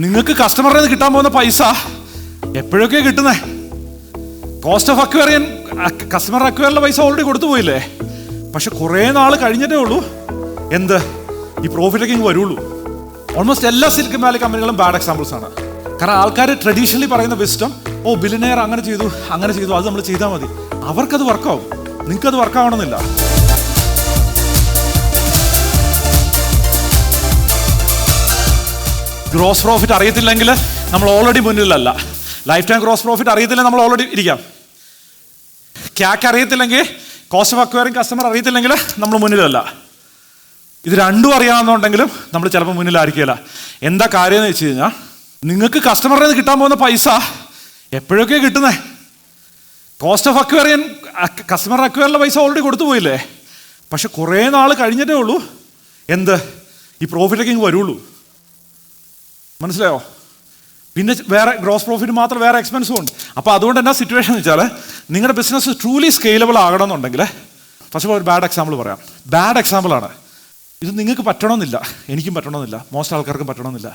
നിങ്ങൾക്ക് കസ്റ്റമറിൽ നിന്ന് കിട്ടാൻ പോകുന്ന പൈസ എപ്പോഴൊക്കെ കിട്ടുന്നേ? കോസ്റ്റ് ഓഫ് അക്വയറിയൻ കസ്റ്റമർ അക്വയറിലെ പൈസ ഓൾറെഡി കൊടുത്തു പോയില്ലേ? പക്ഷെ കുറേ നാൾ കഴിഞ്ഞിട്ടേ ഉള്ളൂ എന്ത് ഈ പ്രോഫിറ്റൊക്കെ ഇങ്ങ് വരുള്ളൂ. ഓൾമോസ്റ്റ് എല്ലാ സിലിക്കൺ വാലി കമ്പനികളും ബാഡ് എക്സാമ്പിൾസ് ആണ്. കാരണം ആൾക്കാർ ട്രഡീഷണലി പറയുന്ന വിസ്റ്റം, ഓ ബില്യനെയർ അങ്ങനെ ചെയ്തു അത് നമ്മൾ ചെയ്താൽ മതി. അവർക്കത് വർക്കാവും, നിങ്ങൾക്കത് വർക്കാവണമെന്നില്ല. ഗ്രോസ് പ്രോഫിറ്റ് അറിയത്തില്ലെങ്കിൽ നമ്മൾ ഓൾറെഡി മുന്നിലല്ല. ലൈഫ് ടൈം ഗ്രോസ് പ്രോഫിറ്റ് അറിയത്തില്ലെങ്കിൽ നമ്മൾ ഓൾറെഡി ഇരിക്കാം. ക്യാക്ക് അറിയത്തില്ലെങ്കിൽ, കോസ്റ്റ് ഓഫ് അക്വയറിംഗ് കസ്റ്റമർ അറിയത്തില്ലെങ്കിൽ നമ്മൾ മുന്നിലല്ല. ഇത് രണ്ടും അറിയാമെന്നുണ്ടെങ്കിലും നമ്മൾ ചിലപ്പോൾ മുന്നിലായിരിക്കില്ല. എന്താ കാര്യം എന്ന് വെച്ച് കഴിഞ്ഞാൽ, നിങ്ങൾക്ക് കസ്റ്റമറിൽ നിന്ന് കിട്ടാൻ പോകുന്ന പൈസ എപ്പോഴൊക്കെ കിട്ടുന്നേ? കോസ്റ്റ് ഓഫ് അക്വയറിയൻ കസ്റ്റമർ അക്വയറിലെ പൈസ ഓൾറെഡി കൊടുത്തു പോയില്ലേ? പക്ഷെ കുറേ നാൾ കഴിഞ്ഞിട്ടേ ഉള്ളൂ എന്ത് ഈ പ്രോഫിറ്റൊക്കെ ഇങ്ങ് വരുള്ളൂ. മനസ്സിലായോ? പിന്നെ വേറെ ഗ്രോസ് പ്രോഫിറ്റ് മാത്രം വേറെ എക്സ്പെൻസും ഉണ്ട്. അപ്പോൾ അതുകൊണ്ട് എന്നാ സിറ്റുവേഷൻ എന്ന് വെച്ചാൽ, നിങ്ങളുടെ ബിസിനസ് ട്രൂലി സ്കെയിലബിൾ ആകണമെന്നുണ്ടെങ്കിൽ, ഫസ്റ്റ് ഓഫ് ഓൾ ഒരു ബാഡ് എക്സാമ്പിൾ പറയാം. ബാഡ് എക്സാമ്പിളാണ് ഇത്. നിങ്ങൾക്ക് പറ്റണമെന്നില്ല, എനിക്കും പറ്റണമെന്നില്ല, മോസ്റ്റ് ആൾക്കാർക്കും പറ്റണമെന്നില്ല.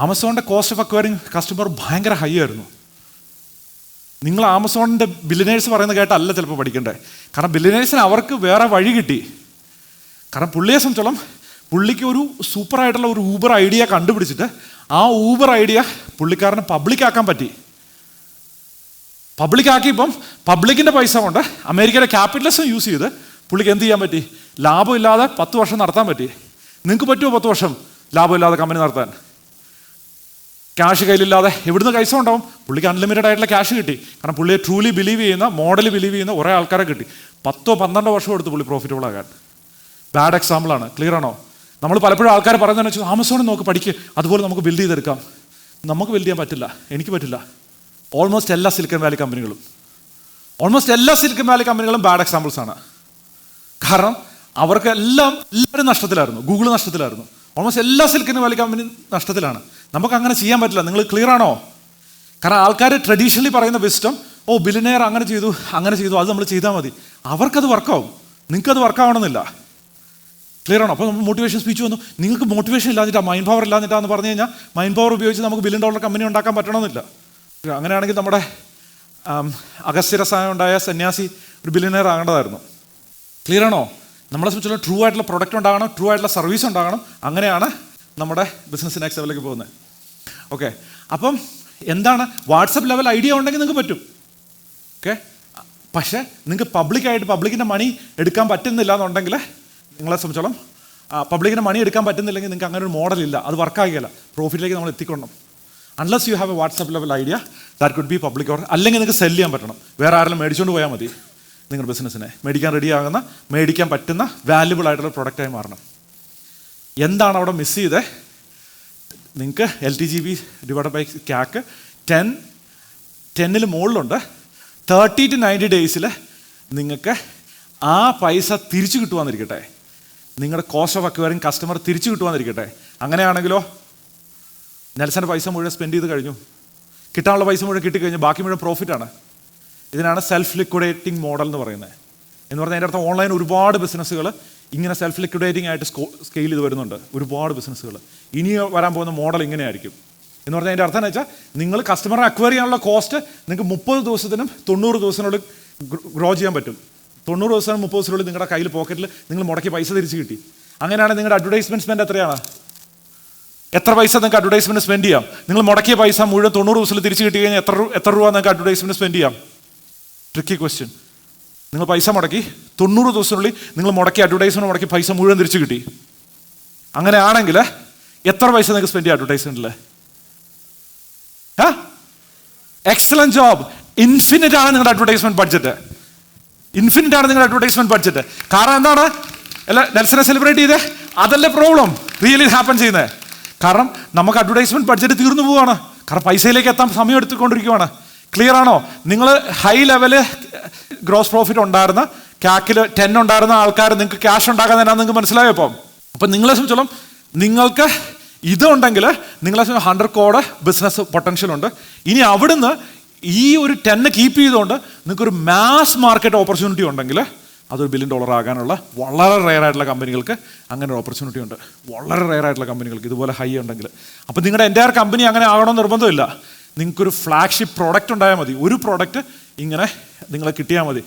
ആമസോണിൻ്റെ കോസ്റ്റ് ഓഫ് അക്വയറിംഗ് കസ്റ്റമർ ഭയങ്കര ഹൈ ആയിരുന്നു. നിങ്ങൾ ആമസോണിൻ്റെ ബില്യനേഴ്സ് പറയുന്നത് കേട്ടല്ല ചിലപ്പോൾ പഠിക്കണ്ടേ. കാരണം ബില്യനേഴ്സിന് അവർക്ക് വേറെ വഴി കിട്ടി. കാരണം പുള്ളിയെ സംബന്ധിച്ചോളം പുള്ളിക്ക് ഒരു സൂപ്പറായിട്ടുള്ള ഒരു ഊബർ ഐഡിയ കണ്ടുപിടിച്ചിട്ട് ആ ഊബർ ഐഡിയ പുള്ളിക്കാരനെ പബ്ലിക്കാക്കാൻ പറ്റി. പബ്ലിക്കാക്കിയപ്പം പബ്ലിക്കിൻ്റെ പൈസ കൊണ്ട് അമേരിക്കയുടെ ക്യാപിറ്റലിസം യൂസ് ചെയ്ത് പുള്ളിക്ക് എന്ത് ചെയ്യാൻ പറ്റി? ലാഭമില്ലാതെ 10 വർഷം നടത്താൻ പറ്റി. നിങ്ങൾക്ക് പറ്റുമോ 10 വർഷം ലാഭമില്ലാതെ കമ്പനി നടത്താൻ? ക്യാഷ് കയ്യിലില്ലാതെ എവിടുന്ന് പൈസ ഉണ്ടാവും? പുള്ളിക്ക് അൺലിമിറ്റഡ് ആയിട്ടുള്ള ക്യാഷ് കിട്ടി. കാരണം പുള്ളിയെ ട്രൂലി ബിലീവ് ചെയ്യുന്ന, മോഡൽ ബിലീവ് ചെയ്യുന്ന കുറേ ആൾക്കാരെ കിട്ടി. 10-12 വർഷം എടുത്ത് പുള്ളി പ്രോഫിറ്റബിൾ ആകാൻ. ബാഡ് എക്സാമ്പിളാണ്. ക്ലിയർ ആണോ? നമ്മൾ പലപ്പോഴും ആൾക്കാർ പറയുന്നതെന്ന് വെച്ചാൽ, ആമസോണിൽ നോക്ക്, പഠിക്കുക, അതുപോലെ നമുക്ക് ബിൽഡ് ചെയ്തെടുക്കാം. നമുക്ക് ബിൽഡ് ചെയ്യാൻ പറ്റില്ല, എനിക്ക് പറ്റില്ല. ഓൾമോസ്റ്റ് എല്ലാ സിലിക്കൺ വാലി കമ്പനികളും ബാഡ് എക്സാമ്പിൾസ് ആണ്. കാരണം അവർക്ക് എല്ലാവരും നഷ്ടത്തിലായിരുന്നു. ഗൂഗിൾ നഷ്ടത്തിലായിരുന്നു. ഓൾമോസ്റ്റ് എല്ലാ സിലിക്കൺ വാലി കമ്പനി നഷ്ടത്തിലാണ്. നമുക്ക് അങ്ങനെ ചെയ്യാൻ പറ്റില്ല. നിങ്ങൾ ക്ലിയർ ആണോ? കാരണം ആൾക്കാർ ട്രഡീഷണലി പറയുന്ന വിസ്റ്റം, ഓ ബില്യനെയർ അങ്ങനെ ചെയ്തു അത് നമ്മൾ ചെയ്താൽ മതി. അവർക്കത് വർക്കാവും, നിങ്ങൾക്കത് വർക്കാവണമെന്നില്ല. ക്ലിയർ ആണോ? അപ്പോൾ നമ്മൾ മോട്ടിവേഷൻ സ്പീച്ച് വന്നു. നിങ്ങൾക്ക് മോട്ടിവേഷൻ ഇല്ലാഞ്ഞിട്ടാ, മൈൻഡ് പവർ ഇല്ലാഞ്ഞിട്ടാന്ന് പറഞ്ഞു കഴിഞ്ഞാൽ, മൈൻഡ് പവർ ഉപയോഗിച്ച് നമുക്ക് $1 ബില്യൺ കമ്പനി ഉണ്ടാക്കാൻ പറ്റണമെന്നില്ല. അങ്ങനെയാണെങ്കിൽ നമ്മുടെ അഗസ്ത്യരസായം ഉണ്ടായ സന്യാസി ഒരു ബില്യനെയർ ആകേണ്ടതായിരുന്നു. ക്ലിയർ ആണോ? നമ്മളെ സംബന്ധിച്ചുള്ള ട്രൂ ആയിട്ടുള്ള പ്രൊഡക്റ്റ് ഉണ്ടാകണം, ട്രൂ ആയിട്ടുള്ള സർവീസ് ഉണ്ടാകണം. അങ്ങനെയാണ് നമ്മുടെ ബിസിനസ് നെക്സ്റ്റ് ലെവലിലേക്ക് പോകുന്നത്. ഓക്കെ, അപ്പം എന്താണ്? വാട്സപ്പ് ലെവൽ ഐഡിയ ഉണ്ടെങ്കിൽ നിങ്ങൾക്ക് പറ്റും. ഓക്കെ, പക്ഷേ നിങ്ങൾക്ക് പബ്ലിക്കിൻ്റെ മണി എടുക്കാൻ പറ്റുന്നില്ല എന്നുണ്ടെങ്കിൽ, നിങ്ങളെ സംബന്ധിച്ചോളം പബ്ലിക്കിൻ്റെ മണി എടുക്കാൻ പറ്റുന്നില്ലെങ്കിൽ നിങ്ങൾക്ക് അങ്ങനെ ഒരു മോഡലില്ല, അത് വർക്കാകില്ല. പ്രോഫിറ്റിലേക്ക് നമ്മൾ എത്തിക്കൊള്ളണം. Unless you have a WhatsApp level idea that could be public order. അല്ലെങ്കിൽ നിങ്ങൾക്ക് സെല് ചെയ്യാൻ പറ്റണം. വേറെ ആരെങ്കിലും മേടിച്ചുകൊണ്ട് പോയാൽ മതി. നിങ്ങളുടെ ബിസിനസ്സിനെ മേടിക്കാൻ പറ്റുന്ന വാല്യുബിൾ ആയിട്ടുള്ള പ്രൊഡക്റ്റായി മാറണം. എന്താണ് അവിടെ മിസ് ചെയ്തത്? നിങ്ങൾക്ക് LTGB ഡിവൈഡ് ബൈ CAC 10 മുകളിലുണ്ട്. 30 to 90 ഡേയ്സിൽ നിങ്ങൾക്ക് ആ പൈസ തിരിച്ചു കിട്ടുവാന്നിരിക്കട്ടെ. നിങ്ങളുടെ കോസ്റ്റ് ഓഫ് അക്വയറിംഗ് കസ്റ്റമർ തിരിച്ചു കിട്ടുവാന്നിരിക്കട്ടെ. അങ്ങനെയാണെങ്കിലോ നെൽസൻ്റെ പൈസ മുഴുവൻ സ്പെൻഡ് ചെയ്ത് കഴിഞ്ഞു. കിട്ടാനുള്ള പൈസ മുഴുവൻ കിട്ടിക്കഴിഞ്ഞു, ബാക്കി മുഴുവൻ പ്രോഫിറ്റാണ്. ഇതിനാണ് സെൽഫ് ലിക്വിഡേറ്റിംഗ് മോഡൽ എന്ന് പറയുന്നത്. എന്ന് പറഞ്ഞാൽ അതിൻ്റെ അർത്ഥം ഓൺലൈൻ ഒരുപാട് ബിസിനസ്സുകൾ ഇങ്ങനെ സെൽഫ് ലിക്വിഡേറ്റിംഗ് ആയിട്ട് സ്കെയിൽ ചെയ്ത് വരുന്നുണ്ട്. ഒരുപാട് ബിസിനസ്സുകൾ. ഇനി വരാൻ പോകുന്ന മോഡൽ ഇങ്ങനെയായിരിക്കും. എന്ന് പറഞ്ഞാൽ അതിൻ്റെ അർത്ഥം എന്ന് വെച്ചാൽ, നിങ്ങൾ കസ്റ്റമറെ അക്വയർ ചെയ്യാനുള്ള കോസ്റ്റ് നിങ്ങൾക്ക് 30 ദിവസത്തിനും 90 ദിവസത്തിനുള്ളിൽ ഗ്രോ ചെയ്യാൻ പറ്റും. 90 ദിവസം 30 ദിവസത്തിനുള്ളിൽ നിങ്ങളുടെ കയ്യിൽ പോക്കറ്റിൽ നിങ്ങൾ മുടക്കിയ പൈസ തിരിച്ച് കിട്ടി. അങ്ങനെയാണെങ്കിൽ നിങ്ങളുടെ അഡ്വർടൈസ്മെൻറ്റ് സ്പെൻഡ് എത്രയാണ്? എത്ര പൈസ നിങ്ങൾക്ക് അഡ്വർടൈസ്മെൻറ്റ് സ്പെൻഡ് ചെയ്യാം? നിങ്ങൾ മുടക്കിയ പൈസ മുഴുവൻ 90 ദിവസത്തിൽ തിരിച്ച് കിട്ടി കഴിഞ്ഞാൽ എത്ര രൂപ നിങ്ങൾക്ക് അഡ്വർടൈസ്മെൻറ്റ് സ്പെൻഡ് ചെയ്യാം? Tricky question. നിങ്ങൾ പൈസ മുടക്കി 90 ദിവസത്തിനുള്ളിൽ നിങ്ങൾ മുടക്കി അഡ്വർടൈസ്മെൻറ്റ് മുടക്കി പൈസ മുഴുവൻ തിരിച്ച് കിട്ടി. അങ്ങനെയാണെങ്കിൽ എത്ര പൈസ നിങ്ങൾക്ക് സ്പെൻഡ് ചെയ്യാം അഡ്വർടൈസ്മെൻറ്റിൽ? Excellent job. ഇൻഫിനിറ്റ് ആണ് നിങ്ങളുടെ അഡ്വർടൈസ്മെൻറ്റ് ബഡ്ജറ്റ്. കാരണം എന്താണ്? അല്ല, നെൽസനെ സെലിബ്രേറ്റ് ചെയ്തേ, അതല്ലേ പ്രോബ്ലം റിയലി ഹാപ്പൻ ചെയ്യുന്നത്. കാരണം നമുക്ക് അഡ്വർടൈസ്മെൻറ്റ് ബഡ്ജറ്റ് തീർന്നു പോവാണ്. കാരണം പൈസയിലേക്ക് എത്താൻ സമയം എടുത്തുകൊണ്ടിരിക്കുകയാണ്. ക്ലിയർ ആണോ? നിങ്ങൾ ഹൈ ലെവല് ഗ്രോസ് പ്രോഫിറ്റ് ഉണ്ടായിരുന്ന CAC 10 ഉണ്ടായിരുന്ന ആൾക്കാർ നിങ്ങൾക്ക് ക്യാഷ് ഉണ്ടാക്കാൻ തന്നെ നിങ്ങൾക്ക് മനസ്സിലായോ? അപ്പം നിങ്ങളെ സംബന്ധിച്ചോളം നിങ്ങൾക്ക് ഇതുണ്ടെങ്കിൽ നിങ്ങളെ 100 crore ബിസിനസ് പൊട്ടൻഷ്യൽ ഉണ്ട്. ഇനി അവിടുന്ന് ഈ ഒരു 10 കീപ്പ് ചെയ്തുകൊണ്ട് നിങ്ങൾക്കൊരു മാസ് മാർക്കറ്റ് ഓപ്പർച്യൂണിറ്റി ഉണ്ടെങ്കിൽ അതൊരു $1 ബില്യൺ ആകാനുള്ള വളരെ റെയർ ആയിട്ടുള്ള കമ്പനികൾക്ക് അങ്ങനെ ഒരു ഓപ്പർച്യൂണിറ്റി ഉണ്ട്. വളരെ റെയർ ആയിട്ടുള്ള കമ്പനികൾക്ക് ഇതുപോലെ ഹൈ ഉണ്ടെങ്കിൽ. അപ്പോൾ നിങ്ങളുടെ എൻ്റയർ കമ്പനി അങ്ങനെ ആകണമെന്ന് നിർബന്ധമില്ല. നിങ്ങൾക്കൊരു ഫ്ലാഗ്ഷിപ്പ് പ്രോഡക്റ്റ് ഉണ്ടായാൽ മതി. ഒരു പ്രോഡക്റ്റ് ഇങ്ങനെ നിങ്ങളെ കിട്ടിയാൽ മതി.